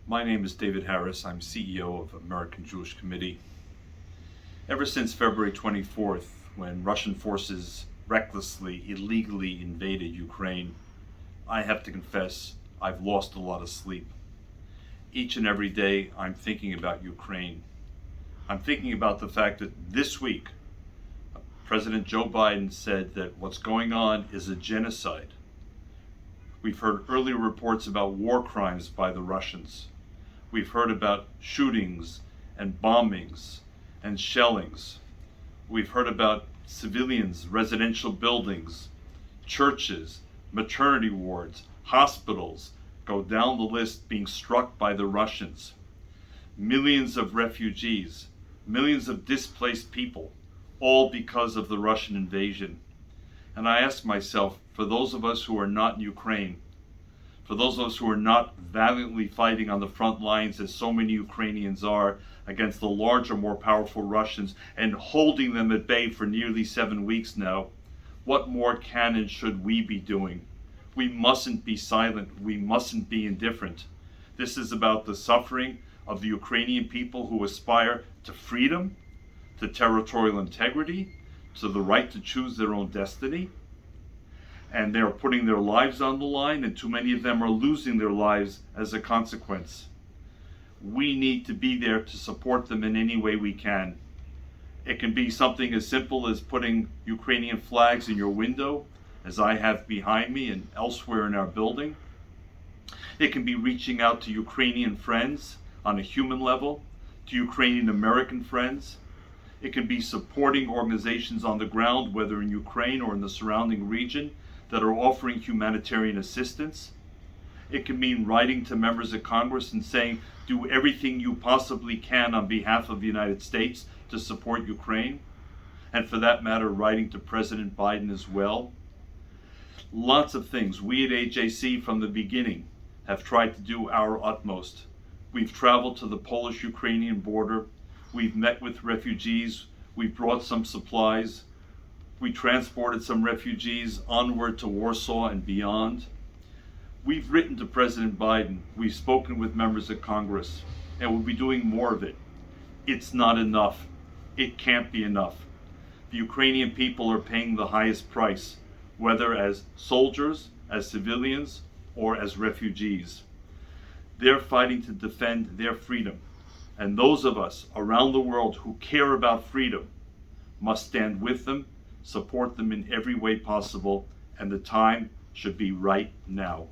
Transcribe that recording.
My name is David Harris. I'm CEO of American Jewish Committee. Ever since February 24th, when Russian forces recklessly, illegally invaded Ukraine, I have to confess I've lost a lot of sleep. Each and every day I'm thinking about Ukraine. I'm thinking about the fact that this week President Joe Biden said that what's going on is a genocide. We've heard earlier reports about war crimes by the Russians. We've heard about shootings and bombings and shellings. We've heard about civilians, residential buildings, churches, maternity wards, hospitals, go down the list, being struck by the Russians. Millions of refugees, millions of displaced people, all because of the Russian invasion. And I ask myself, for those of us who are not in Ukraine, for those of us who are not valiantly fighting on the front lines as so many Ukrainians are against the larger, more powerful Russians and holding them at bay for nearly 7 weeks now, what more can and should we be doing? We mustn't be silent. We mustn't be indifferent. This is about the suffering of the Ukrainian people who aspire to freedom, to territorial integrity, to the right to choose their own destiny. And they're putting their lives on the line, and too many of them are losing their lives as a consequence. We need to be there to support them in any way we can. It can be something as simple as putting Ukrainian flags in your window, as I have behind me and elsewhere in our building. It can be reaching out to Ukrainian friends on a human level, to Ukrainian American friends. It can be supporting organizations on the ground, whether in Ukraine or in the surrounding region, that are offering humanitarian assistance. It can mean writing to members of Congress and saying, do everything you possibly can on behalf of the United States to support Ukraine. And for that matter, writing to President Biden as well. Lots of things. We at AJC from the beginning have tried to do our utmost. We've traveled to the Polish-Ukrainian border. We've met with refugees. We've brought some supplies. We transported some refugees onward to Warsaw and beyond. We've written to President Biden. We've spoken with members of Congress, and we'll be doing more of it. It's not enough. It can't be enough. The Ukrainian people are paying the highest price, whether as soldiers, as civilians, or as refugees. They're fighting to defend their freedom. And those of us around the world who care about freedom must stand with them, support them in every way possible, and the time should be right now.